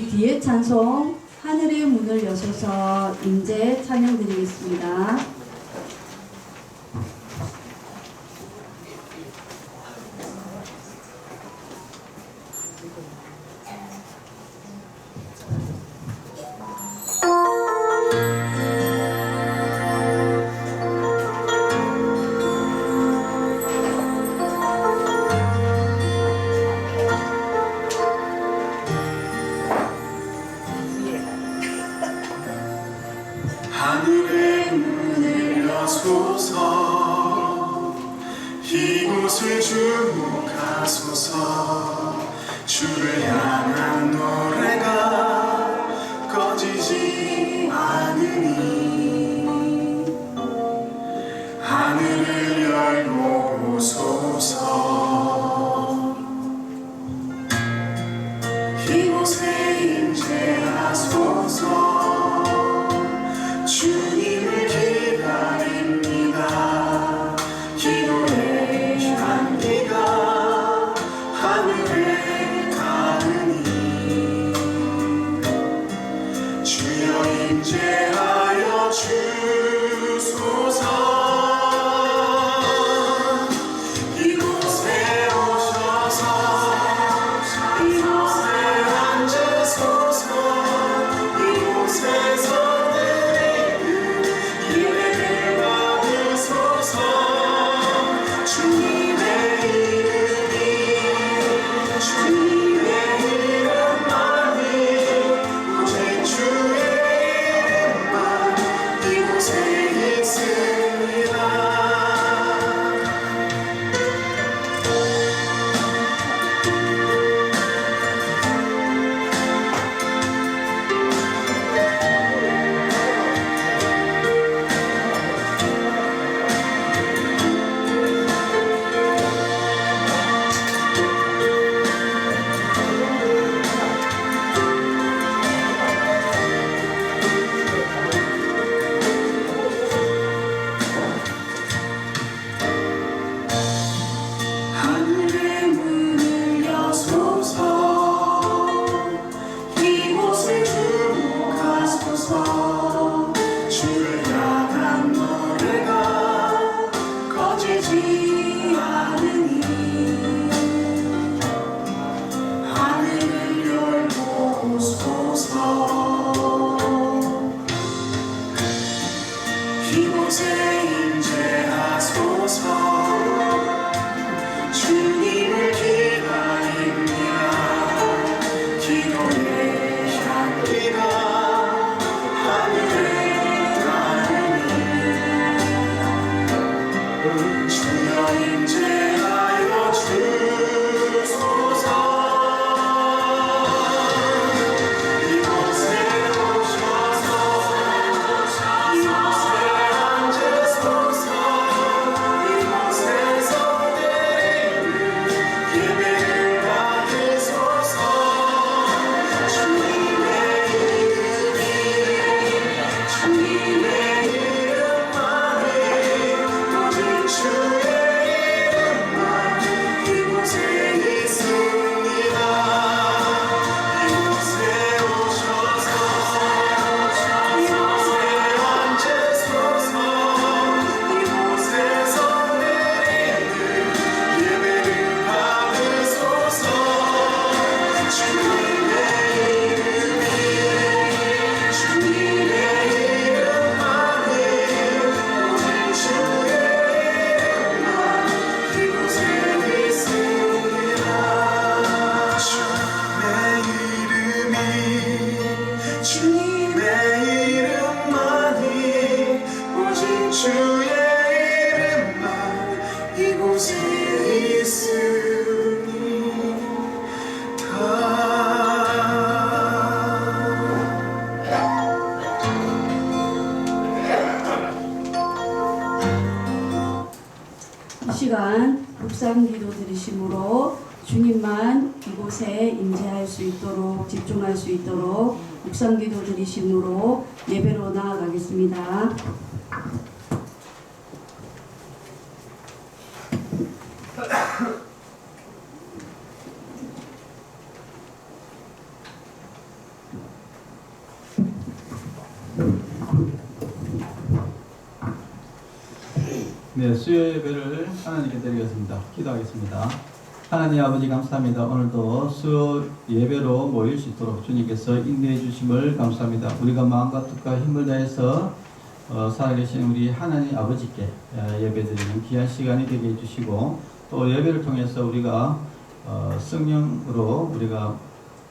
우리 뒤에 찬송 하늘의 문을 여소서 임재 찬양 드리겠습니다. 하늘의 문을 여소서 이곳을 주목하소서 주를 향한 노래가 꺼지지 않으니 하늘을 열고 보소서 이곳에 임재하소서 주님을 기다립니다. 기도의 향기가 하늘에 닿으니 주여 임재하여 주소서. 이곳에 오셔서 이곳에 앉으소서. 이곳에서 하늘의 문을 여소서 이곳을 주목하소서 주를 향한 노래가 꺼지지 않으니 하늘을 열고 오소서. 이곳에 임재하소서. 주님을 기다립니다. 기도의 향기가 하늘에 닿으니 주여 임재하여 주소서. 이곳에 오셔서 이곳에 앉으소서. 이곳에서 예배를 받으소서. 주님의 이름만이 오직 주의 이름만 이곳에 있습니다. 이곳에 오셔서 이곳에 앉으소서. 이곳에서 예배를 받으소서. 주님의 이름만이 오직 주의 이름만 이곳에 있습니다. 주님의 이름만이 오직 주의 이름만 이곳에 이 시간 묵상기도 드리심으로 주님만 이곳에 임재할 수 있도록 집중할 수 있도록 묵상기도 드리심으로 예배로 나아가겠습니다. 네, 수요 예배를 하나님께 드리겠습니다. 기도하겠습니다. 하나님 아버지 감사합니다. 오늘도 수요 예배로 모일 수 있도록 주님께서 인도해 주심을 감사합니다. 우리가 마음과 뜻과 힘을 다해서 살아계신 우리 하나님 아버지께 예배드리는 귀한 시간이 되게 해주시고, 또 예배를 통해서 우리가 성령으로 우리가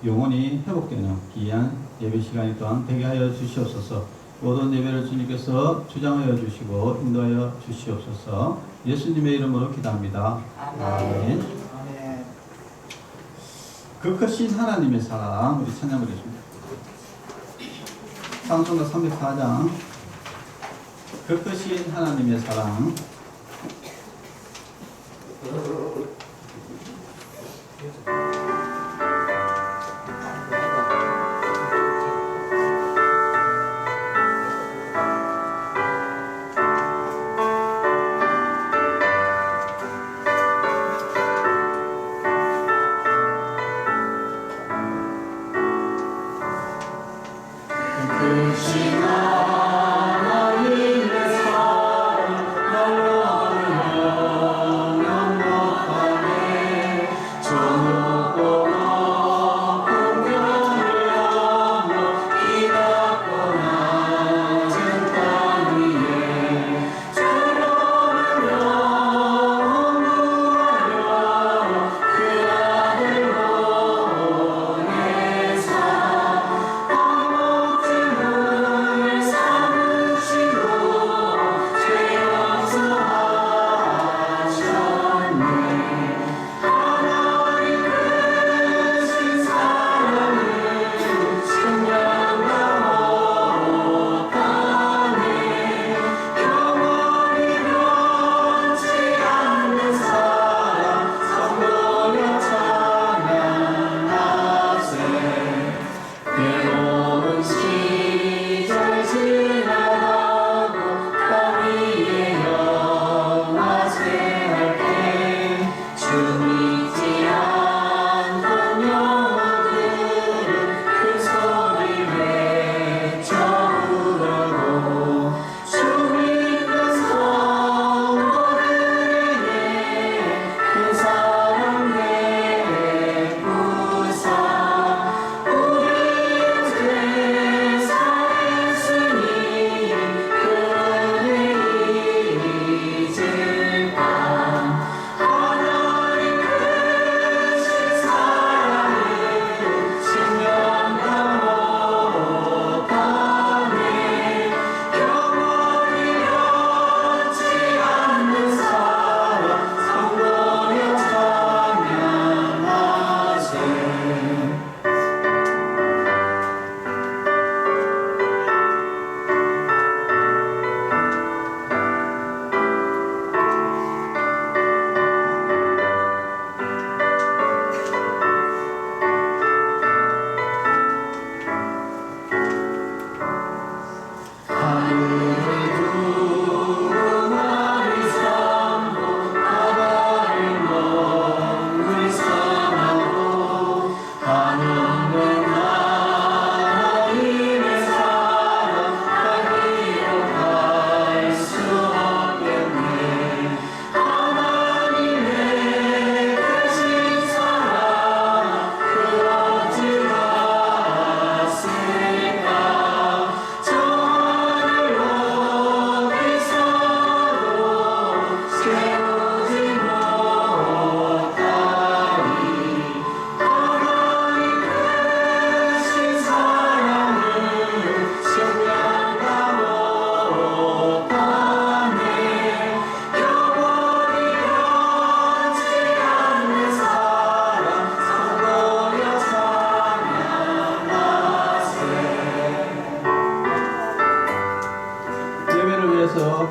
영혼이 회복되는 귀한 예배 시간이 또한 되게 하여 주시옵소서. 모든 예배를 주님께서 주장하여 주시고 인도하여 주시옵소서. 예수님의 이름으로 기도합니다. 아멘. 그 크신 하나님의 사랑, 우리 찬양 드리겠습니다. 찬송가 304장. 그 크신 하나님의 사랑.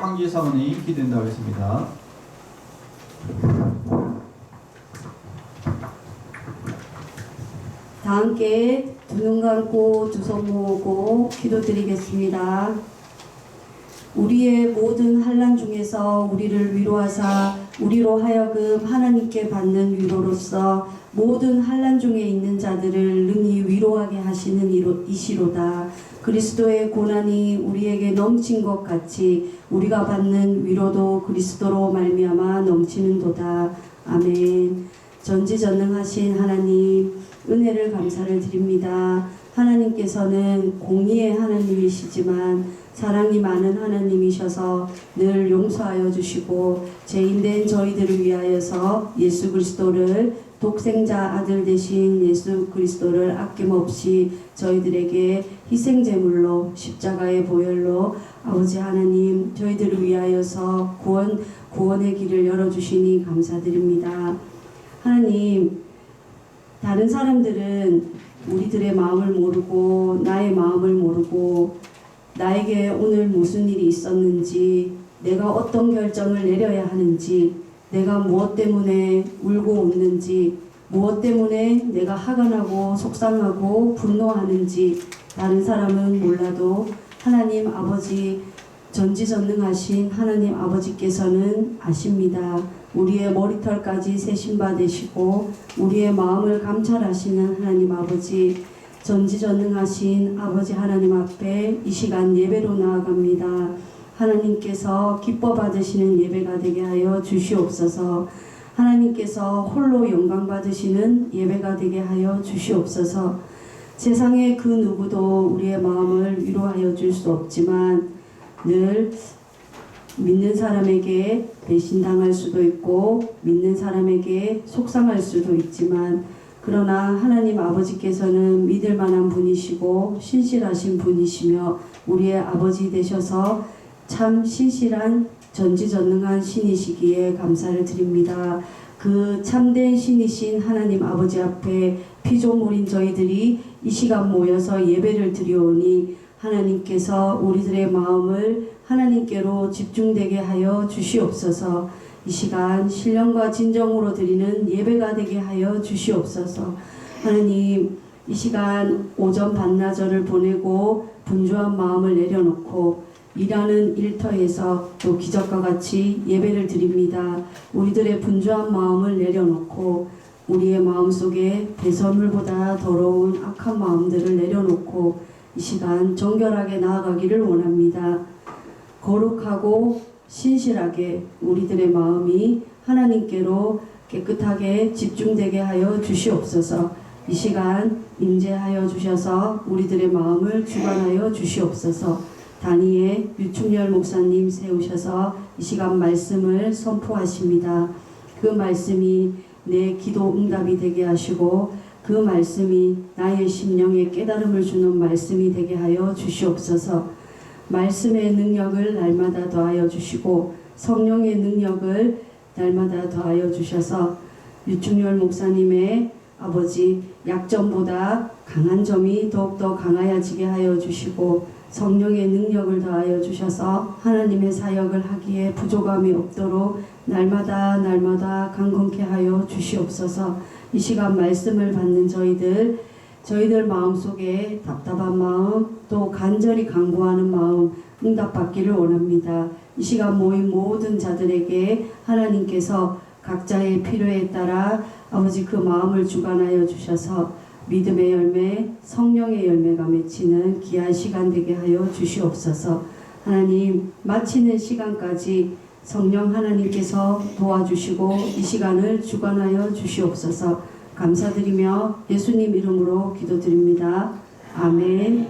황기사원이 기도한다고 했습니다. 다 함께 두 눈 감고 두 손 모으고 기도드리겠습니다. 우리의 모든 환난 중에서 우리를 위로하사 우리로 하여금 하나님께 받는 위로로서 모든 환난 중에 있는 자들을 능히 위로하게 하시는 이시로다. 그리스도의 고난이 우리에게 넘친 것 같이 우리가 받는 위로도 그리스도로 말미암아 넘치는도다. 아멘. 전지전능하신 하나님, 은혜를 감사를 드립니다. 하나님께서는 공의의 하나님이시지만 사랑이 많은 하나님이셔서 늘 용서하여 주시고 죄인된 저희들을 위하여서 예수 그리스도를 독생자 아들 되신 예수 그리스도를 아낌없이 저희들에게 희생제물로 십자가의 보혈로 아버지 하나님 저희들을 위하여서 구원의 길을 열어주시니 감사드립니다. 하나님, 다른 사람들은 우리들의 마음을 모르고 나의 마음을 모르고 나에게 오늘 무슨 일이 있었는지, 내가 어떤 결정을 내려야 하는지, 내가 무엇 때문에 울고 웃는지, 무엇 때문에 내가 화가 나고 속상하고 분노하는지 다른 사람은 몰라도 하나님 아버지, 전지전능하신 하나님 아버지께서는 아십니다. 우리의 머리털까지 세신 바 되시고 우리의 마음을 감찰하시는 하나님 아버지, 전지전능하신 아버지 하나님 앞에 이 시간 예배로 나아갑니다. 하나님께서 기뻐 받으시는 예배가 되게 하여 주시옵소서. 하나님께서 홀로 영광 받으시는 예배가 되게 하여 주시옵소서. 세상의 그 누구도 우리의 마음을 위로하여 줄 수 없지만 늘 믿는 사람에게 배신당할 수도 있고 믿는 사람에게 속상할 수도 있지만 그러나 하나님 아버지께서는 믿을 만한 분이시고 신실하신 분이시며 우리의 아버지 되셔서 참 신실한 전지전능한 신이시기에 감사를 드립니다. 그 참된 신이신 하나님 아버지 앞에 피조물인 저희들이 이 시간 모여서 예배를 드리오니 하나님께서 우리들의 마음을 하나님께로 집중되게 하여 주시옵소서. 이 시간 신령과 진정으로 드리는 예배가 되게 하여 주시옵소서. 하나님, 이 시간 오전 반나절을 보내고 분주한 마음을 내려놓고 일하는 일터에서 또 기적과 같이 예배를 드립니다. 우리들의 분주한 마음을 내려놓고 우리의 마음속에 배설물보다 더러운 악한 마음들을 내려놓고 이 시간 정결하게 나아가기를 원합니다. 거룩하고 신실하게 우리들의 마음이 하나님께로 깨끗하게 집중되게 하여 주시옵소서. 이 시간 임재하여 주셔서 우리들의 마음을 주관하여 주시옵소서. 단위의 유충열 목사님 세우셔서 이 시간 말씀을 선포하십니다. 그 말씀이 내 기도 응답이 되게 하시고 그 말씀이 나의 심령에 깨달음을 주는 말씀이 되게 하여 주시옵소서. 말씀의 능력을 날마다 더하여 주시고 성령의 능력을 날마다 더하여 주셔서 유충열 목사님의 아버지 약점보다 강한 점이 더욱더 강하여지게 하여 주시고 성령의 능력을 더하여 주셔서 하나님의 사역을 하기에 부족함이 없도록 날마다 강건케 하여 주시옵소서. 이 시간 말씀을 받는 저희들 마음속에 답답한 마음 또 간절히 간구하는 마음 응답받기를 원합니다. 이 시간 모인 모든 자들에게 하나님께서 각자의 필요에 따라 아버지 그 마음을 주관하여 주셔서 믿음의 열매, 성령의 열매가 맺히는 귀한 시간 되게 하여 주시옵소서. 하나님, 마치는 시간까지 성령 하나님께서 도와주시고 이 시간을 주관하여 주시옵소서. 감사드리며 예수님 이름으로 기도드립니다. 아멘.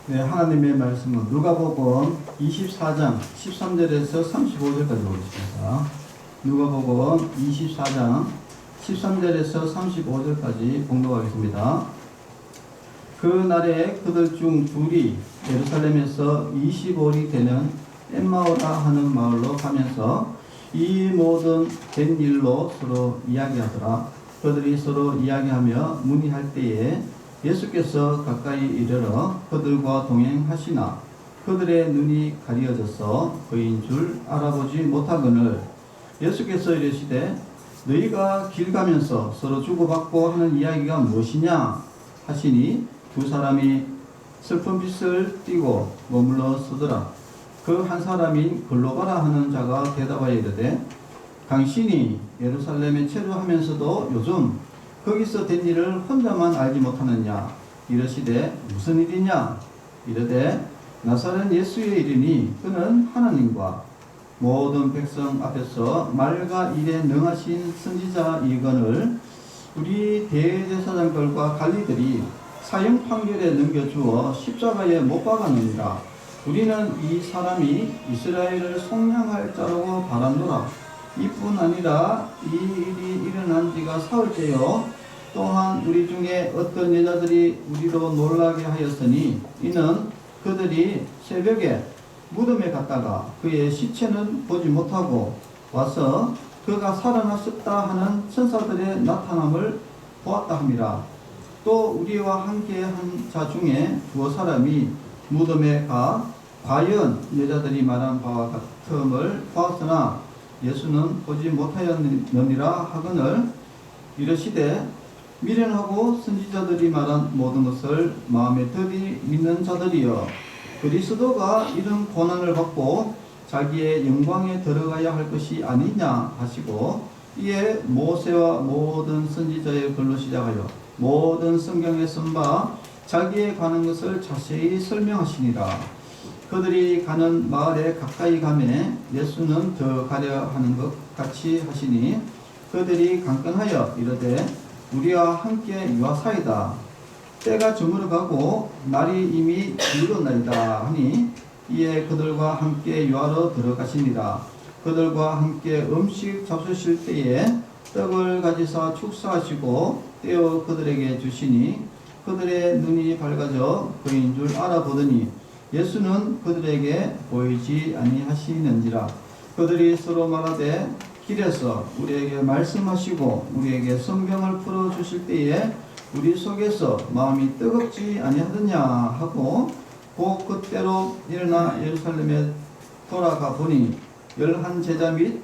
네, 하나님의 말씀은 누가복음 24장 13절에서 35절까지 보겠습니다. 누가복음 24장 13절에서 35절까지 봉독하겠습니다. 그 날에 그들 중 둘이 예루살렘에서 25里되는 엠마오라 하는 마을로 가면서 이 모든 된 일로 서로 이야기하더라. 그들이 서로 이야기하며 문의할 때에 예수께서 가까이 이르러 그들과 동행하시나 그들의 눈이 가리어져서 그인 줄 알아보지 못하거늘 예수께서 이르시되 너희가 길 가면서 서로 주고받고 하는 이야기가 무엇이냐 하시니 두 사람이 슬픈 빛을 띠고 머물러 서더라. 그 한 사람인 글로바라 하는 자가 대답하여 이르되 당신이 예루살렘에 체류하면서도 요즘 거기서 된 일을 혼자만 알지 못하느냐. 이르시되 무슨 일이냐. 이르되 나사렛 예수의 일이니 그는 하나님과 모든 백성 앞에서 말과 일에 능하신 선지자이거늘 우리 대제사장들과 관리들이 사형 판결에 넘겨주어 십자가에 못 박았느니라. 우리는 이 사람이 이스라엘을 속량할 자라고 바라노라. 이뿐 아니라 이 일이 일어난 지가 사흘째요. 또한 우리 중에 어떤 여자들이 우리로 놀라게 하였으니 이는 그들이 새벽에 무덤에 갔다가 그의 시체는 보지 못하고 와서 그가 살아났었다 하는 천사들의 나타남을 보았다 함이라. 또 우리와 함께 한 자 중에 두어 사람이 무덤에 가 과연 여자들이 말한 바와 같음을 보았으나 예수는 보지 못하였느니라 하거늘 이르시되 미련하고 선지자들이 말한 모든 것을 마음에 들이 믿는 자들이여 그리스도가 이런 고난을 받고 자기의 영광에 들어가야 할 것이 아니냐 하시고 이에 모세와 모든 선지자의 글로 시작하여 모든 성경에 쓴 바 자기에 관한 것을 자세히 설명하시니라. 그들이 가는 마을에 가까이 가매 예수는 더 가려 하는 것 같이 하시니 그들이 강건하여 이르되 우리와 함께 유하사이다. 때가 저물어가고 날이 이미 이르렀나이다 하니 이에 그들과 함께 유하러 들어가시니라. 그들과 함께 음식 잡수실 때에 떡을 가지사 축사하시고 떼어 그들에게 주시니 그들의 눈이 밝아져 그인 줄 알아보더니 예수는 그들에게 보이지 아니하시는지라. 그들이 서로 말하되 길에서 우리에게 말씀하시고 우리에게 성경을 풀어주실 때에 우리 속에서 마음이 뜨겁지 아니하더냐 하고 곧 그때로 일어나 예루살렘에 돌아가 보니 11 제자 및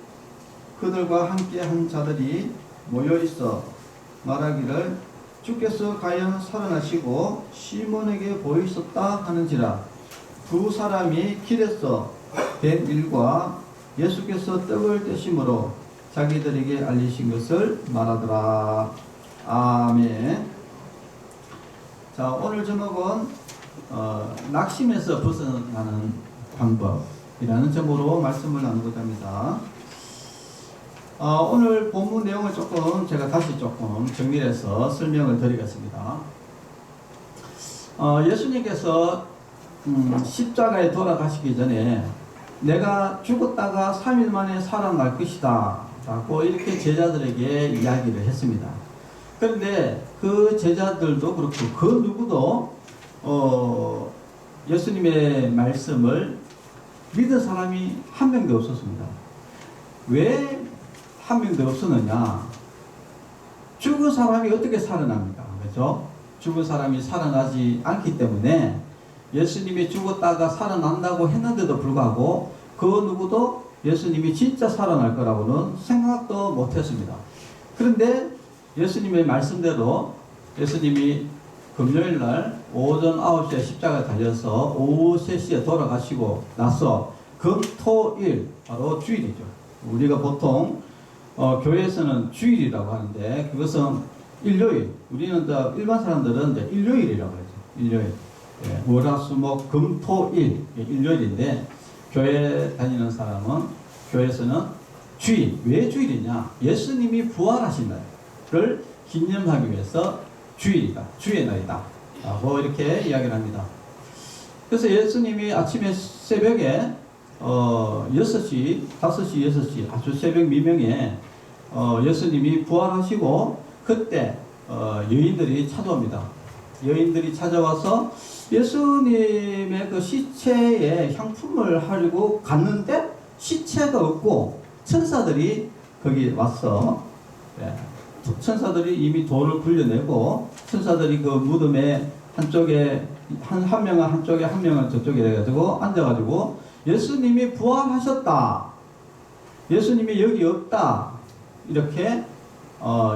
그들과 함께 한 자들이 모여 있어 말하기를 주께서 과연 살아나시고 시몬에게 보이셨다 하는지라. 두 사람이 길에서 된 일과 예수께서 떡을 떼심으로 자기들에게 알리신 것을 말하더라. 아멘. 자, 오늘 제목은 낙심에서 벗어나는 방법이라는 제목으로 말씀을 나누고자 합니다. 오늘 본문 내용을 제가 다시 조금 정리해서 설명을 드리겠습니다. 예수님께서 십자가에 돌아가시기 전에 내가 죽었다가 3일 만에 살아날 것이다 라고 이렇게 제자들에게 이야기를 했습니다. 그런데 그 제자들도 그렇고 그 누구도 예수님의 말씀을 믿은 사람이 한 명도 없었습니다. 왜 한 명도 없었느냐? 죽은 사람이 어떻게 살아납니까? 그렇죠? 죽은 사람이 살아나지 않기 때문에 예수님이 죽었다가 살아난다고 했는데도 불구하고 그 누구도 예수님이 진짜 살아날 거라고는 생각도 못했습니다. 그런데 예수님의 말씀대로 예수님이 금요일날 오전 9시에 십자가에 달려서 오후 3시에 돌아가시고 나서 금, 토, 일 바로 주일이죠. 우리가 보통 교회에서는 주일이라고 하는데 그것은 일요일, 우리는 일반 사람들은 이제 일요일이라고 하죠. 일요일. 예, 월화수목 금토일 일요일인데 교회 다니는 사람은 교회에서는 주일. 왜 주일이냐? 예수님이 부활하신 날을 기념하기 위해서 주일이다. 주의 날이다 라고 이렇게 이야기를 합니다. 그래서 예수님이 아침에 새벽에 6시, 5시, 6시 아주 새벽 미명에 예수님이 부활하시고 그때 여인들이 찾아옵니다. 여인들이 찾아와서 예수님의 그 시체에 향품을 하려고 갔는데 시체가 없고 천사들이 거기 왔어. 천사들이 이미 돌을 굴려내고 천사들이 그 무덤에 한쪽에 한 명은 한쪽에 한 명은 저쪽에 해가지고 앉아가지고 예수님이 부활하셨다. 예수님이 여기 없다. 이렇게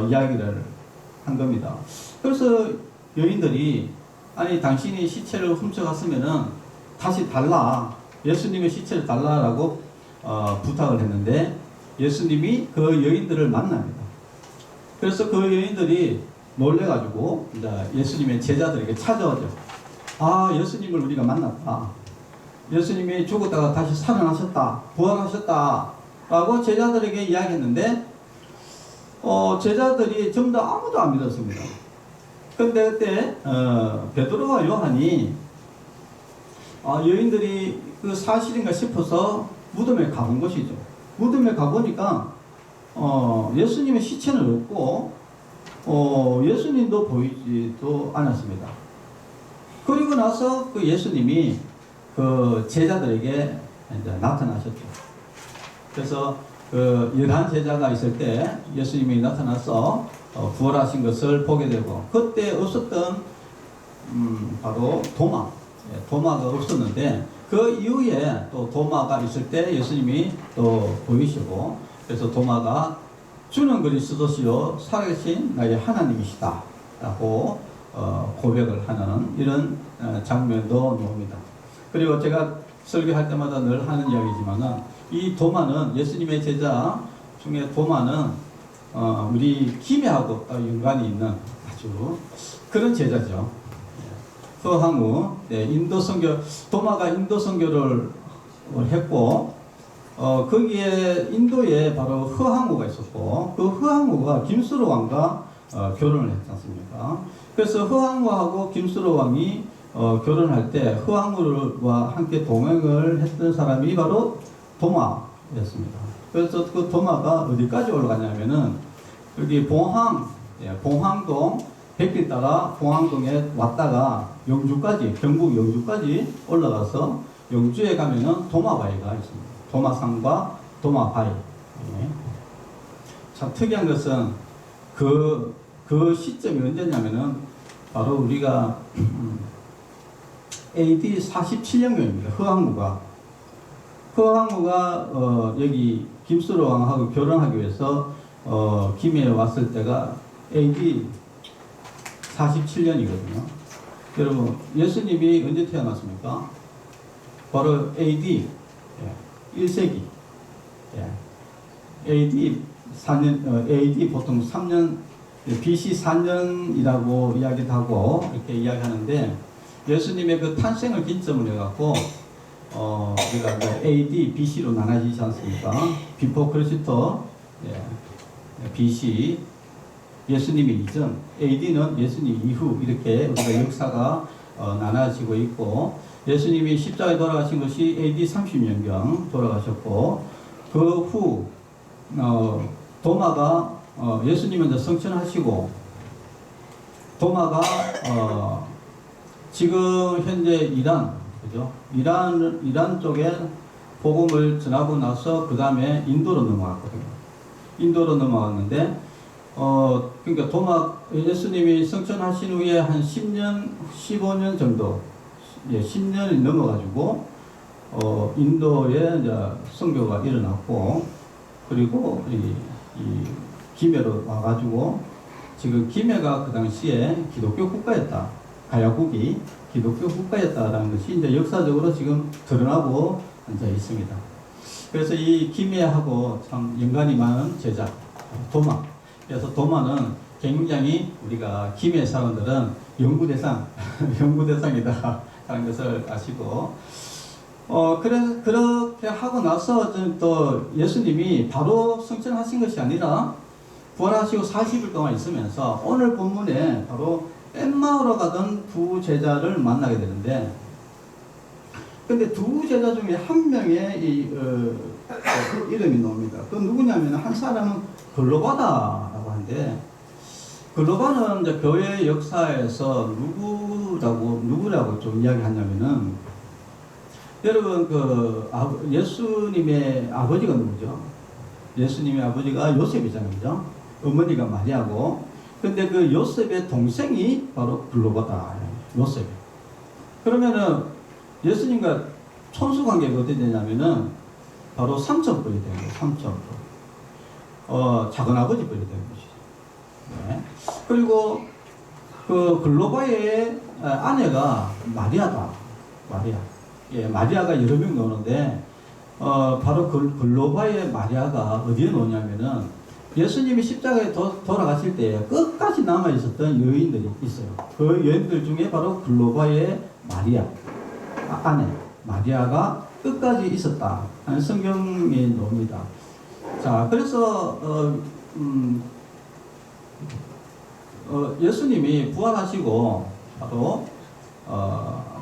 이야기를 한 겁니다. 그래서 여인들이 아니 당신이 시체를 훔쳐갔으면은 다시 달라. 예수님의 시체를 달라라고 부탁을 했는데 예수님이 그 여인들을 만납니다. 그래서 그 여인들이 놀래가지고 이제 예수님의 제자들에게 찾아오죠. 아, 예수님을 우리가 만났다. 예수님이 죽었다가 다시 살아나셨다. 부활하셨다. 라고 제자들에게 이야기했는데 제자들이 전부 다 아무도 안 믿었습니다. 근데 그때 베드로와 요한이 여인들이 그 사실인가 싶어서 무덤에 가본 것이죠. 무덤에 가보니까 예수님의 시체는 없고 예수님도 보이지도 않았습니다. 그리고 나서 그 예수님이 그 제자들에게 이제 나타나셨죠. 그래서 그 11제자가 있을 때 예수님이 나타나서 부활하신 것을 보게 되고, 그때 없었던 바로 도마가 없었는데 그 이후에 또 도마가 있을 때 예수님이 또 보이시고, 그래서 도마가 주는 그리스도시요 살아계신 나의 하나님이시다 라고 고백을 하는 이런 장면도 나옵니다. 그리고 제가 설교할 때마다 늘 하는 이야기지만은 이 도마는, 예수님의 제자 중에 도마는 우리 김해하고 연관이 있는 아주 그런 제자죠. 허항우, 인도 선교, 도마가 인도 선교를 했고, 거기에 인도에 바로 허항우가 있었고, 그 허항우가 김수로 왕과 결혼을 했지 않습니까? 그래서 허항우하고 김수로 왕이 결혼할 때 허항우와 함께 동행을 했던 사람이 바로 도마였습니다. 그래서 그 도마가 어디까지 올라가냐면은 여기 봉황동 백길 따라 봉황동에 왔다가 영주까지, 경북 영주까지 올라가서 영주에 가면은 도마바위가 있습니다. 도마산과 도마바위. 참 특이한 것은 그 시점이 언제냐면은 바로 우리가 AD 47년경입니다. 허항우가 여기 김수로 왕하고 결혼하기 위해서 김해에 왔을 때가 AD 47년이거든요. 여러분, 예수님이 언제 태어났습니까? 바로 AD 1세기. AD 4년, AD 보통 3년, BC 4년이라고 이야기도 하고 이렇게 이야기하는데, 예수님의 그 탄생을 기점으로 해갖고 우리가 AD, BC로 나눠지지 않습니까? 비포 크리스토, BC, 예수님의 이전, AD는 예수님 이후, 이렇게 우리가 역사가 나눠지고 있고, 예수님이 십자가에 돌아가신 것이 AD 30년경 돌아가셨고, 그 후 도마가 예수님을 이제 성천하시고, 도마가 지금 현재 이란, 그죠? 이란 쪽에 복음을 전하고 나서 그 다음에 인도로 넘어갔거든요. 인도로 넘어갔는데, 그러니까 예수님이 성천하신 후에 한 10년, 15년 정도, 10년이 넘어가지고, 인도에 이제 선교가 일어났고, 그리고 이 김해로 와가지고, 지금 김해가 그 당시에 기독교 국가였다. 가야국이 기독교 국가였다라는 것이 이제 역사적으로 지금 드러나고 앉아 있습니다. 그래서 이 김해하고 참 연관이 많은 제자, 도마. 그래서 도마는 굉장히 우리가 김해 사람들은 연구대상, 연구대상이다 하는 것을 아시고, 그렇게 하고 나서 또 예수님이 바로 성천하신 것이 아니라 부활하시고 40일 동안 있으면서 오늘 본문에 바로 엠마오로 가던 두 제자를 만나게 되는데, 근데 두 제자 중에 한 명의 이름이 나옵니다. 그 누구냐면 한 사람은 글로바다라고 하는데, 글로바는 이제 교회 역사에서 누구라고 좀 이야기하냐면은, 여러분 예수님의 아버지가 누구죠? 예수님의 아버지가 요셉이잖아요, 그죠? 어머니가 마리아고, 근데 그 요셉의 동생이 바로 글로바다, 요셉. 그러면은 예수님과 천수 관계가 어떻게 되냐면은 바로 삼천벌이 되는 거예요, 삼천벌. 작은 아버지 벌이 되는 것이죠. 네. 그리고 그 글로바의 아내가 마리아다, 마리아. 마리아가 여러 명 나오는데, 바로 글로바의 마리아가 어디에 나오냐면은 예수님이 십자가에 돌아가실 때 끝까지 남아 있었던 여인들이 있어요. 그 여인들 중에 바로 글로바의 마리아, 아내 마리아가 끝까지 있었다 하는 성경에 나옵니다. 자, 그래서 예수님이 부활하시고 바로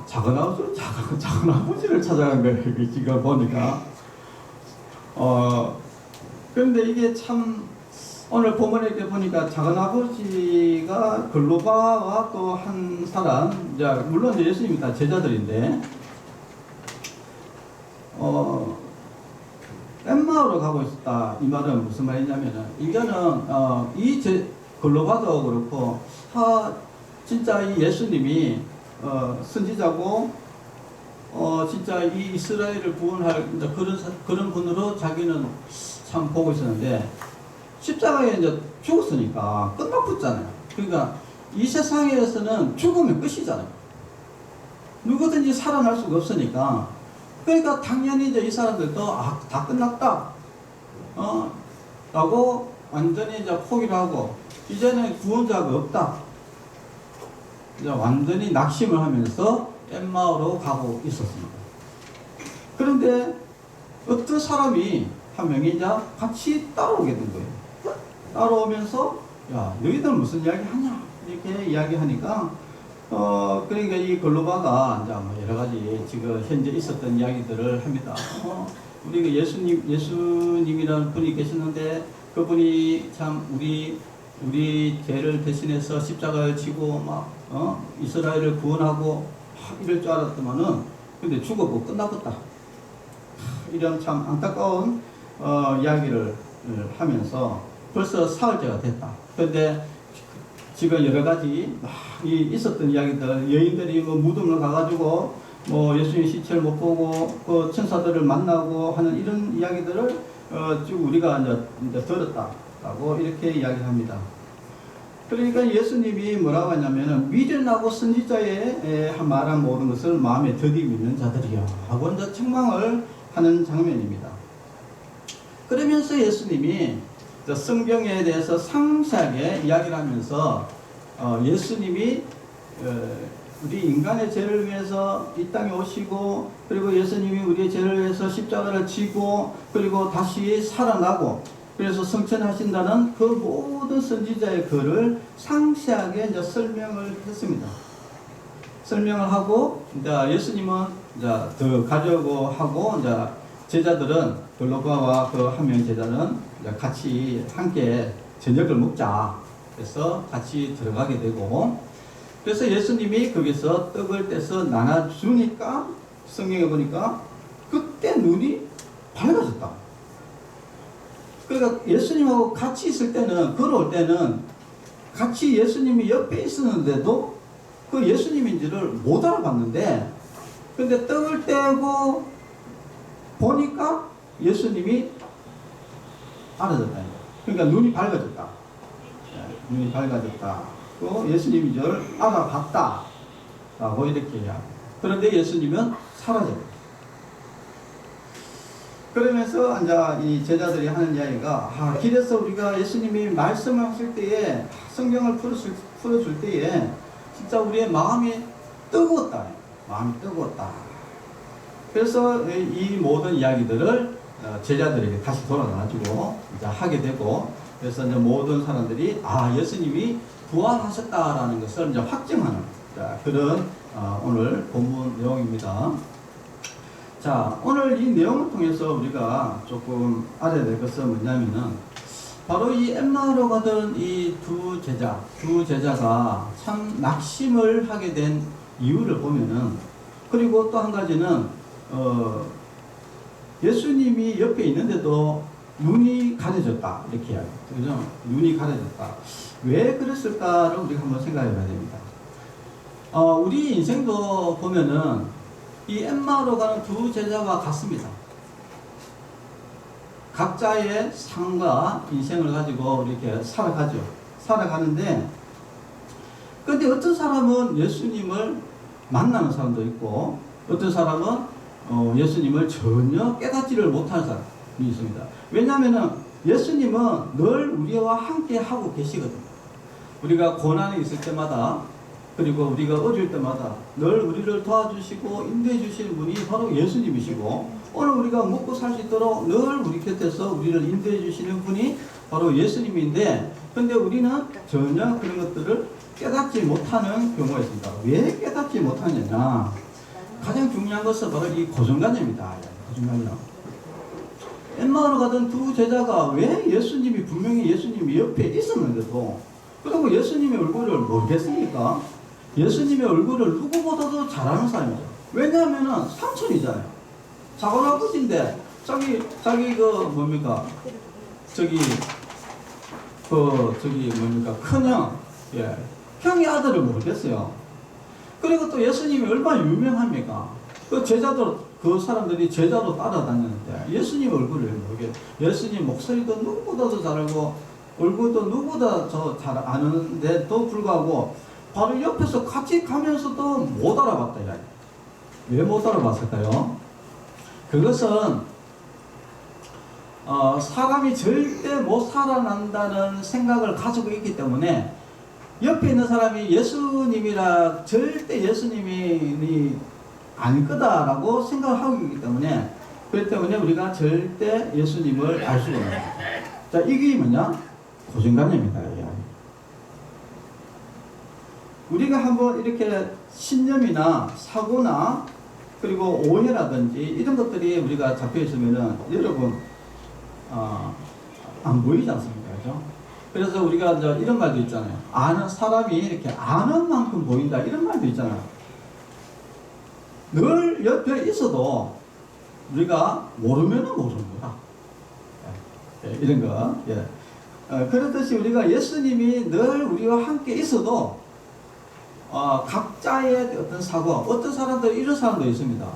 작은 아버지를 찾아간 거예요. 지금 보니까. 그런데 이게 참 오늘 본문에 이렇게 보니까 작은 아버지가 글로바와 또 한 사람, 이제 물론 예수님이 다 제자들인데 엠마오로 가고 있었다. 이 말은 무슨 말이냐면은 이거는 글로바도 그렇고 진짜 이 예수님이 선지자고 진짜 이 이스라엘을 구원할 그런 분으로 자기는 참 보고 있었는데 십자가에 이제 죽었으니까 끝나붙잖아요. 그러니까 이 세상에서는 죽으면 끝이잖아요. 누구든지 살아날 수가 없으니까. 그러니까 당연히 이제 이 사람들도 다 끝났다. 라고 완전히 이제 포기를 하고 이제는 구원자가 없다. 이제 완전히 낙심을 하면서 엠마오로 가고 있었습니다. 그런데 어떤 사람이 한 명이 이제 같이 따라오게 된 거예요. 따라오면서 야, 너희들 무슨 이야기 하냐? 이렇게 이야기하니까 그러니까 이 글로바가 이제 뭐 여러 가지 지금 현재 있었던 이야기들을 합니다. 우리가 예수님이라는 분이 계시는데 그분이 참 우리 죄를 대신해서 십자가를 지고 막 이스라엘을 구원하고 이럴 줄 알았더만은 근데 죽었고 끝나겠다. 이런 참 안타까운 이야기를 하면서 벌써 사흘째가 됐다. 그런데 지금 여러 가지 있었던 이야기들, 여인들이 뭐 무덤을 가가지고 뭐 예수님 시체를 못 보고 그 천사들을 만나고 하는 이런 이야기들을 쭉 우리가 이제 들었다라고 이렇게 이야기합니다. 그러니까 예수님이 뭐라고 하냐면은 미련하고 선지자의 말한 모든 것을 마음에 더디미는 자들이여 하고 이제 책망을 하는 장면입니다. 그러면서 예수님이 성경에 대해서 상세하게 이야기를 하면서 예수님이 우리 인간의 죄를 위해서 이 땅에 오시고 그리고 예수님이 우리의 죄를 위해서 십자가를 지고 그리고 다시 살아나고 그래서 성천하신다는 그 모든 선지자의 글을 상세하게 이제 설명을 했습니다. 설명을 하고 이제 예수님은 이제 더 가려고 하고 이제 제자들은 글로바와 그 한 명 제자는 이제 같이 함께 저녁을 먹자. 그래서 같이 들어가게 되고 그래서 예수님이 거기서 떡을 떼서 나눠주니까 성경에 보니까 그때 눈이 밝아졌다. 그러니까 예수님하고 같이 있을 때는 걸어올 때는 같이 예수님이 옆에 있었는데도 그 예수님인지를 못 알아봤는데 근데 떡을 떼고 보니까 예수님이 알아졌다. 그러니까 눈이 밝아졌다. 눈이 밝아졌다. 또 예수님인 줄 알아봤다. 라고 이렇게 이야기합니다. 그런데 예수님은 사라졌다. 그러면서 이제 이 제자들이 하는 이야기가 길에서 우리가 예수님이 말씀하실 때에 성경을 풀어줄 때에 진짜 우리의 마음이 뜨거웠다. 마음이 뜨거웠다. 그래서 이 모든 이야기들을 제자들에게 다시 돌아가지고 이제 하게 되고 그래서 이제 모든 사람들이 예수님이 부활하셨다라는 것을 이제 확증하는 그런 오늘 본문 내용입니다. 자, 오늘 이 내용을 통해서 우리가 조금 알아야 될 것은 뭐냐면은 바로 이 엠마오로 가던 이 두 제자가 참 낙심을 하게 된 이유를 보면은 그리고 또 한 가지는 예수님이 옆에 있는데도 눈이 가려졌다 이렇게 해요. 그죠? 눈이 가려졌다. 왜 그랬을까를 우리가 한번 생각해 봐야 됩니다. 우리 인생도 보면은 이 엠마오로 가는 두 제자와 같습니다. 각자의 삶과 인생을 가지고 이렇게 살아가죠. 살아가는데, 근데 어떤 사람은 예수님을 만나는 사람도 있고, 어떤 사람은 예수님을 전혀 깨닫지를 못하는 사람이 있습니다. 왜냐하면은 예수님은 늘 우리와 함께 하고 계시거든요. 우리가 고난이 있을 때마다, 그리고 우리가 어릴 때마다 늘 우리를 도와주시고 인도해 주시는 분이 바로 예수님이시고, 오늘 우리가 먹고 살 수 있도록 늘 우리 곁에서 우리를 인도해 주시는 분이 바로 예수님인데, 근데 우리는 전혀 그런 것들을 깨닫지 못하는 경우가 있습니다. 왜 깨닫지 못하느냐? 가장 중요한 것은 바로 이 고정관념입니다. 고정관념. 엠마오로 가던 두 제자가 왜 예수님이 분명히 예수님이 옆에 있었는데도, 그리고 예수님의 얼굴을 모르겠습니까? 예수님의 얼굴을 누구보다도 잘 아는 사람이죠. 왜냐하면 삼촌이잖아요. 작은 아버지인데 자기 뭡니까? 뭡니까? 큰형, 형의 아들을 모르겠어요. 그리고 또 예수님이 얼마나 유명합니까? 그 사람들이 제자로 따라다녔는데 예수님 얼굴을 모르게, 예수님 목소리도 누구보다도 잘 알고 얼굴도 누구보다 잘 아는데도 불구하고 바로 옆에서 같이 가면서도 못 알아봤다. 왜 못 알아봤을까요? 그것은 사람이 절대 못 살아난다는 생각을 가지고 있기 때문에, 옆에 있는 사람이 예수님이라 절대 예수님이 아닐 거다라고 생각을 하고 있기 때문에, 그렇기 때문에 우리가 절대 예수님을 알 수가 없는 거죠. 자, 이게 뭐냐? 고정관념이다. 우리가 한번 이렇게 신념이나 사고나 그리고 오해라든지 이런 것들이 우리가 잡혀 있으면은 여러분 안 보이지 않습니까? 그죠? 그래서 우리가 이제 이런 말도 있잖아요. 아는 사람이 이렇게 아는 만큼 보인다, 이런 말도 있잖아요. 늘 옆에 있어도 우리가 모르면은 모릅니다. 이런 거. 그렇듯이 우리가 예수님이 늘 우리와 함께 있어도 각자의 어떤 사고, 어떤 사람들 이런 사람도 있습니다.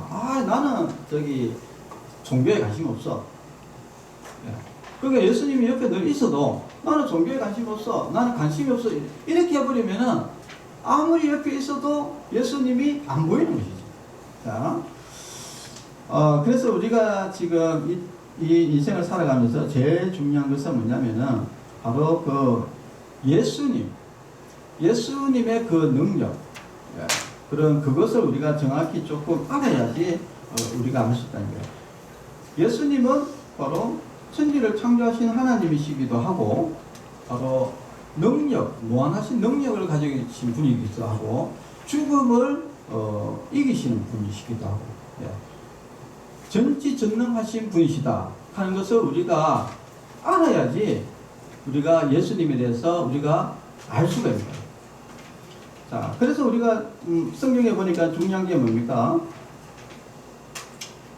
나는 종교에 관심 없어. 그러니까 예수님이 옆에 늘 있어도 나는 종교에 관심 없어, 나는 관심이 없어, 이렇게 해버리면은 아무리 옆에 있어도 예수님이 안 보이는 것이죠. 자, 그래서 우리가 지금 이 인생을 살아가면서 제일 중요한 것은 뭐냐면은 바로 그 예수님의 그 능력, 그것을 우리가 정확히 조금 알아야지 우리가 알 수 있다는 거예요. 예수님은 바로 천지를 창조하신 하나님이시기도 하고, 바로 무한하신 능력을 가지고 계신 분이기도 하고, 죽음을 이기시는 분이시기도 하고, 전지전능하신 분이시다 하는 것을 우리가 알아야지 우리가 예수님에 대해서 우리가 알 수가 있는 거예요. 자, 그래서 우리가 성경에 보니까 중요한 게 뭡니까?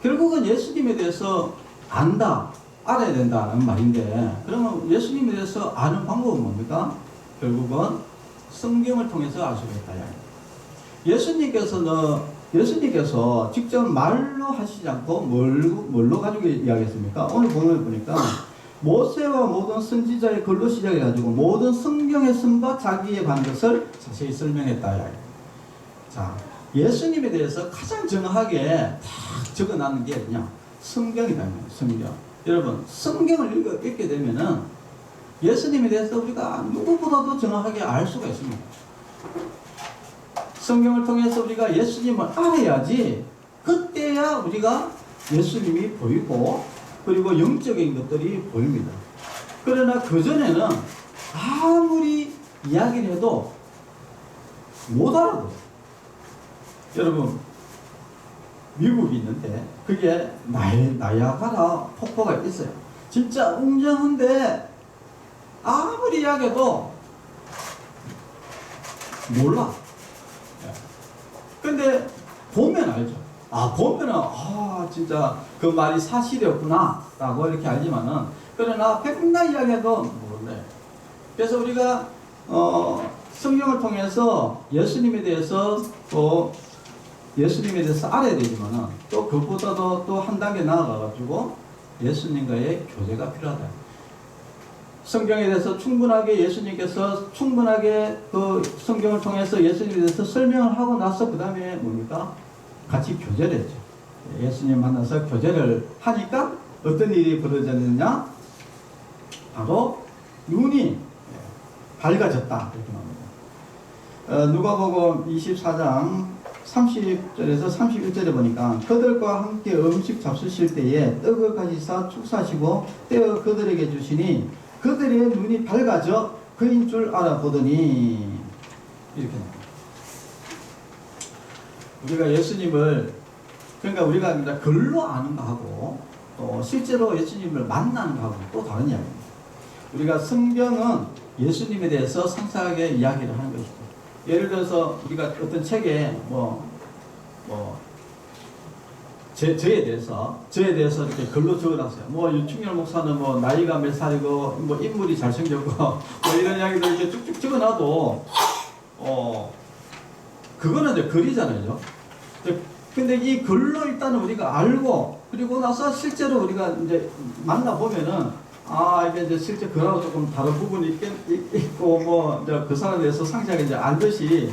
결국은 예수님에 대해서 알아야 된다는 말인데, 그러면 예수님에 대해서 아는 방법은 뭡니까? 결국은 성경을 통해서 알 수가 있다. 예수님께서 직접 말로 하시지 않고 뭘로 가지고 이야기했습니까? 오늘 본문을 보니까 모세와 모든 선지자의 글로 시작해가지고 모든 성경에 쓴바 자기에 관한 것을 자세히 설명했다. 자, 예수님에 대해서 가장 정확하게 딱 적어놨는 게 뭐냐? 성경이다. 성경. 여러분, 성경을 읽게 되면은 예수님에 대해서 우리가 누구보다도 정확하게 알 수가 있습니다. 성경을 통해서 우리가 예수님을 알아야지, 그때야 우리가 예수님이 보이고, 그리고 영적인 것들이 보입니다. 그러나 그전에는 아무리 이야기를 해도 못 알아들어요. 여러분, 미국이 있는데 그게 나야가라 폭포가 있어요. 진짜 웅장한데 아무리 이야기해도 몰라. 근데 보면 알죠. 보면은 진짜 그 말이 사실이었구나 라고 이렇게 알지만은, 그러나 백날 이야기해도 몰라요. 그래서 우리가 성경을 통해서 예수님에 대해서 알아야 되지만은, 또 그것보다도 또 한 단계 나아가가지고 예수님과의 교제가 필요하다. 성경에 대해서 예수님께서 충분하게 그 성경을 통해서 예수님에 대해서 설명을 하고 나서 그 다음에 뭡니까? 같이 교제를 했죠. 예수님 만나서 교제를 하니까 어떤 일이 벌어졌느냐? 바로 눈이 밝아졌다 이렇게 나옵니다. 누가복음 24장 30절에서 31절에 보니까 그들과 함께 음식 잡수실 때에 떡을 가지사 축사시고 떼어 그들에게 주시니 그들의 눈이 밝아져 그인 줄 알아보더니 이렇게 나옵니다. 우리가 예수님을 그러니까 우리가 이제 글로 아는 거하고 또 실제로 예수님을 만나는 거하고 또 다른 이야기입니다. 우리가 성경은 예수님에 대해서 상세하게 이야기를 하는 것이죠. 예를 들어서 우리가 어떤 책에 저에 대해서 이렇게 글로 적어놨어요. 뭐 유충열 목사는 뭐 나이가 몇 살이고 뭐 인물이 잘생겼고 뭐 이런 이야기들 이렇게 쭉쭉 적어놔도 그거는 이제 글이잖아요. 근데 이 글로 일단은 우리가 알고 그리고 나서 실제로 우리가 이제 만나 보면은 이게 이제 실제 그하고 조금 다른 부분이 있고 뭐 이제 그 사람에 대해서 상세하게 이제 알듯이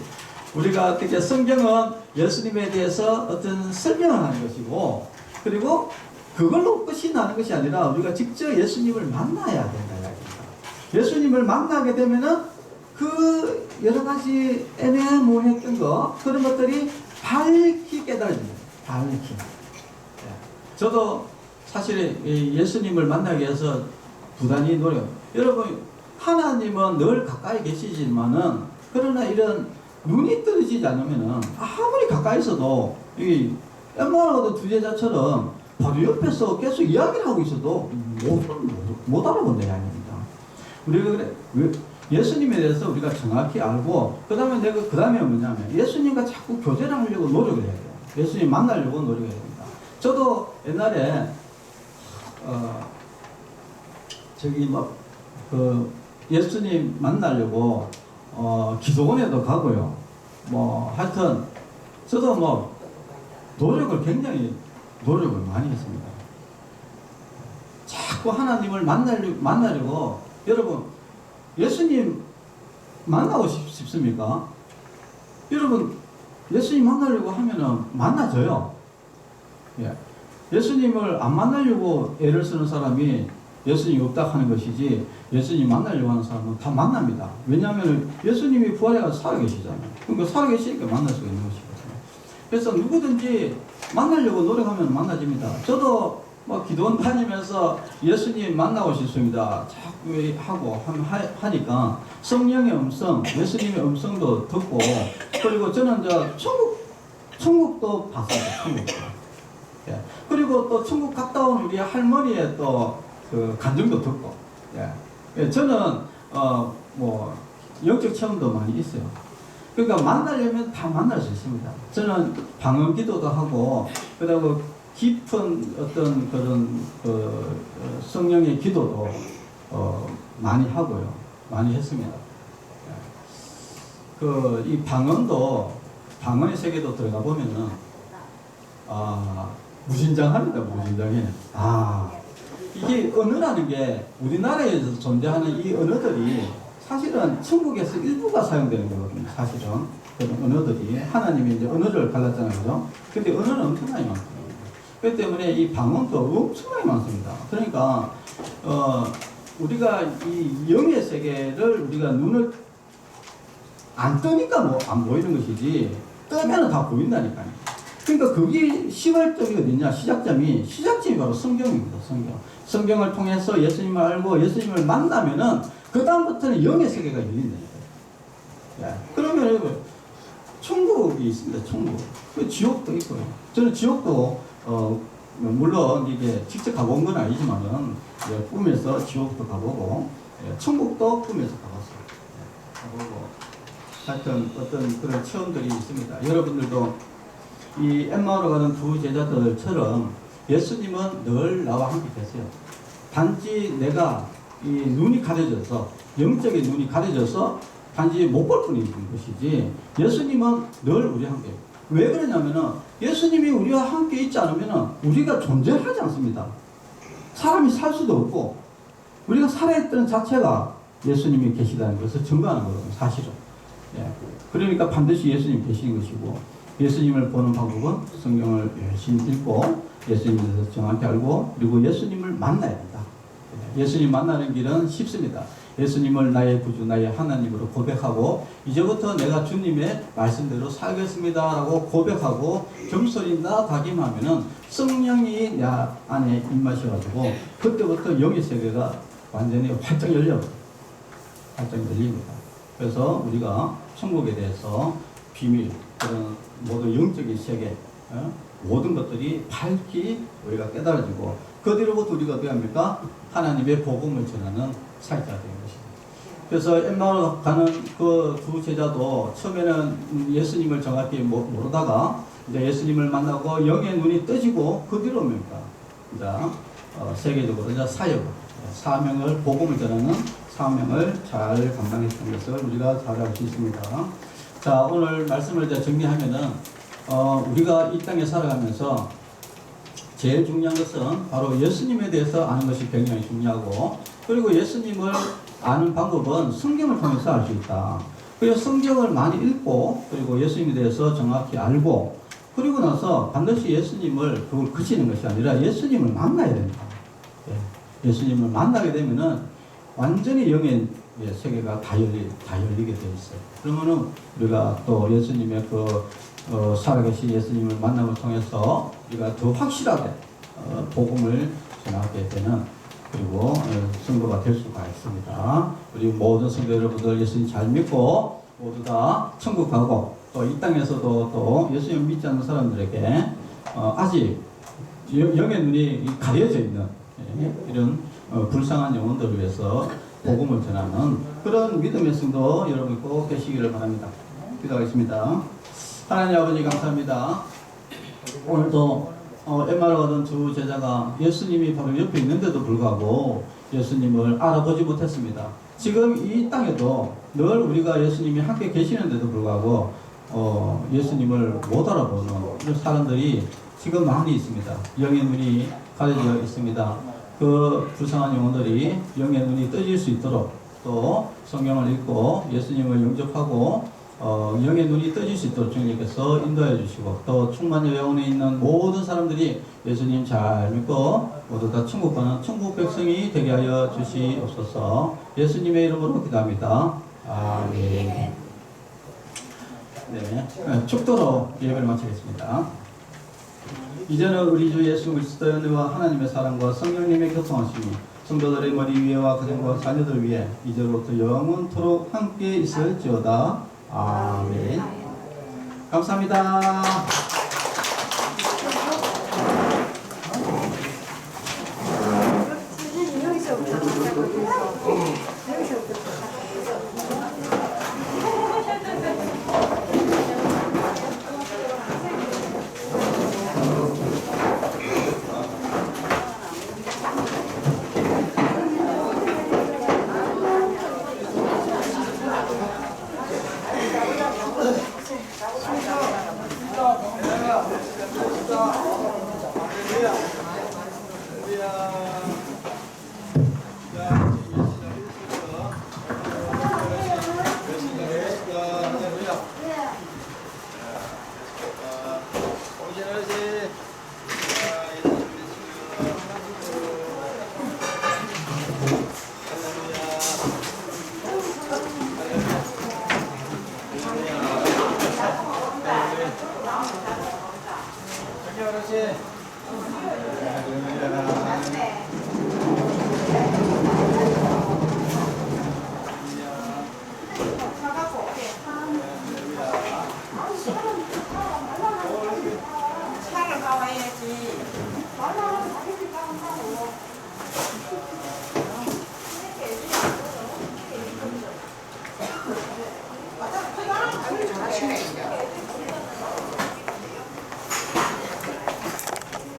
우리가 어떻게 성경은 예수님에 대해서 어떤 설명을 하는 것이고 그리고 그걸로 끝이 나는 것이 아니라 우리가 직접 예수님을 만나야 된다 이야기입니다. 예수님을 만나게 되면은 그 여러 가지 애매모호했던 거 그런 것들이 밝히 깨달아집니다. 밝히. 저도 사실 예수님을 만나기 위해서 부단히 여러분 하나님은 늘 가까이 계시지만은 그러나 이런 눈이 떨어지지 않으면은 아무리 가까이 있어도 이 엠마오도 두제자처럼 바로 옆에서 계속 이야기를 하고 있어도 못 알아본다 이야기입니다. 우리가 그래 예수님에 대해서 우리가 정확히 알고 그 다음에 뭐냐면 예수님과 자꾸 교제를 하려고 노력을 해야 돼요. 예수님 만나려고 노력해야 됩니다. 저도 옛날에 예수님 만나려고 기도원에도 가고요. 뭐 하여튼 저도 뭐 굉장히 노력을 많이 했습니다. 자꾸 하나님을 만나려고 여러분 예수님 만나고 싶습니까? 여러분 예수님 만나려고 하면은 만나져요. 예수님을 안 만나려고 애를 쓰는 사람이 예수님이 없다 하는 것이지 예수님 만나려고 하는 사람은 다 만납니다. 왜냐하면 예수님이 부활해서 살아계시잖아요. 그러니까 살아계시니까 만날 수가 있는 것이거든요. 그래서 누구든지 만나려고 노력하면 만나집니다. 저도 뭐 기도원 다니면서 예수님 만나고 싶습니다. 자꾸 하고 하니까 성령의 음성, 예수님의 음성도 듣고 그리고 저는 천국도 봤습니다. 천국도. 그리고 또 천국 갔다 온 우리 할머니의 또 그 간증도 듣고, 저는 뭐 영적 체험도 많이 있어요. 그러니까 만나려면 다 만날 수 있습니다. 저는 방언 기도도 하고, 그다음에 깊은 어떤 그런 성령의 기도도 많이 하고요, 많이 했습니다. 이 방언의 세계도 들어가 보면은 무진장합니다. 무진장해. 이게 언어라는 게 우리나라에서 존재하는 이 언어들이 사실은 천국에서 일부가 사용되는 거거든요. 사실은 그런 언어들이 하나님이 이제 언어를 갈랐잖아요, 그죠? 근데 언어는 엄청나게 많거든요. 그렇기 때문에 이 방언도 엄청나게 많습니다. 그러니까 우리가 이 영의 세계를 우리가 눈을 안 뜨니까 안 보이는 것이지 뜨면 다 보인다니까요. 그러니까 그게 시발점이 어디냐? 시작점이 바로 성경입니다. 성경을 통해서 예수님을 알고 예수님을 만나면은 그 다음부터는 영의 세계가 열린다니까요. 그러면 여러분 천국이 있습니다. 천국. 지옥도 있고요. 저는 지옥도 물론 이게 직접 가본 건 아니지만은 꿈에서 지옥도 가보고 천국도 꿈에서 가봤어요. 하여튼 어떤 그런 체험들이 있습니다. 여러분들도 이 엠마오로 가는 두 제자들처럼 예수님은 늘 나와 함께 계세요. 단지 내가 이 눈이 가려져서 영적인 눈이 가려져서 단지 못 볼 뿐인 것이지 예수님은 늘 우리와 함께. 왜 그러냐면은 예수님이 우리와 함께 있지 않으면은 우리가 존재하지 않습니다. 사람이 살 수도 없고 우리가 살아있다는 자체가 예수님이 계시다는 것을 증거하는 거거든요. 사실은. 그러니까 반드시 예수님 계시는 것이고 예수님을 보는 방법은 성경을 열심히 읽고 예수님에 대해서 정확히 알고 그리고 예수님을 만나야 된다. 예수님 만나는 길은 쉽습니다. 예수님을 나의 구주, 나의 하나님으로 고백하고 이제부터 내가 주님의 말씀대로 살겠습니다 라고 고백하고 겸손히 나아가기만 성령이 내 안에 임하셔가지고 그때부터 영의 세계가 완전히 활짝 열립니다. 그래서 우리가 천국에 대해서 비밀, 그런 모든 영적인 세계, 모든 것들이 밝히 우리가 깨달아지고 그 뒤로부터 우리가 어떻게 합니까? 하나님의 복음을 전하는 사역자가 되는 것입니다. 그래서 엠마오로 가는 그 두 제자도 처음에는 예수님을 정확히 모르다가 이제 예수님을 만나고 영의 눈이 떠지고 그 뒤로 뭡니까? 이제 세계적으로 이제 사명을 복음을 전하는 사명을 잘 감당했던 것을 우리가 잘 알 수 있습니다. 자, 오늘 말씀을 이제 정리하면은 우리가 이 땅에 살아가면서 제일 중요한 것은 바로 예수님에 대해서 아는 것이 굉장히 중요하고, 그리고 예수님을 아는 방법은 성경을 통해서 알 수 있다. 그래서 성경을 많이 읽고, 그리고 예수님에 대해서 정확히 알고, 그리고 나서 반드시 예수님을 그걸 그치는 것이 아니라 예수님을 만나야 된다. 예수님을 만나게 되면은 완전히 영의 세계가 다 열리게 되어 있어요. 그러면은 우리가 또 예수님의 살아계신 예수님을 만남을 통해서 우리가 더 확실하게 복음을 전하게 되는, 그리고 성도가 될 수가 있습니다. 우리 모든 성도 여러분들 예수님 잘 믿고 모두 다 천국 가고, 또 이 땅에서도 또 예수님 믿지 않는 사람들에게 아직 영의 눈이 가려져 있는 이런 불쌍한 영혼들을 위해서 복음을 전하는 그런 믿음의 성도 여러분 꼭 계시기를 바랍니다. 기도하겠습니다. 하나님 아버지 감사합니다. 오늘도 엠마오로 가던 두 제자가 예수님이 바로 옆에 있는데도 불구하고 예수님을 알아보지 못했습니다. 지금 이 땅에도 늘 우리가 예수님이 함께 계시는데도 불구하고 예수님을 못 알아보는 이런 사람들이 지금 많이 있습니다. 영의 눈이 가려져 있습니다. 그 불쌍한 영혼들이 영의 눈이 떠질 수 있도록, 또 성경을 읽고 예수님을 영접하고 영의 눈이 떠질 수 있도록 주님께서 인도해 주시고, 또 충만여 영혼에 있는 모든 사람들이 예수님 잘 믿고 모두 다 천국 가는 천국 백성이 되게 하여 주시옵소서. 예수님의 이름으로 기도합니다. 아멘. 네, 축도로 예배를 마치겠습니다. 이제는 우리 주 예수 그리스도의 은혜와 하나님의 사랑과 성령님의 교통하심이 성도들의 머리 위에와 가정과 자녀들 위에 이제로부터 영원토록 함께 있을지어다. 아멘. 감사합니다. 잘하시네.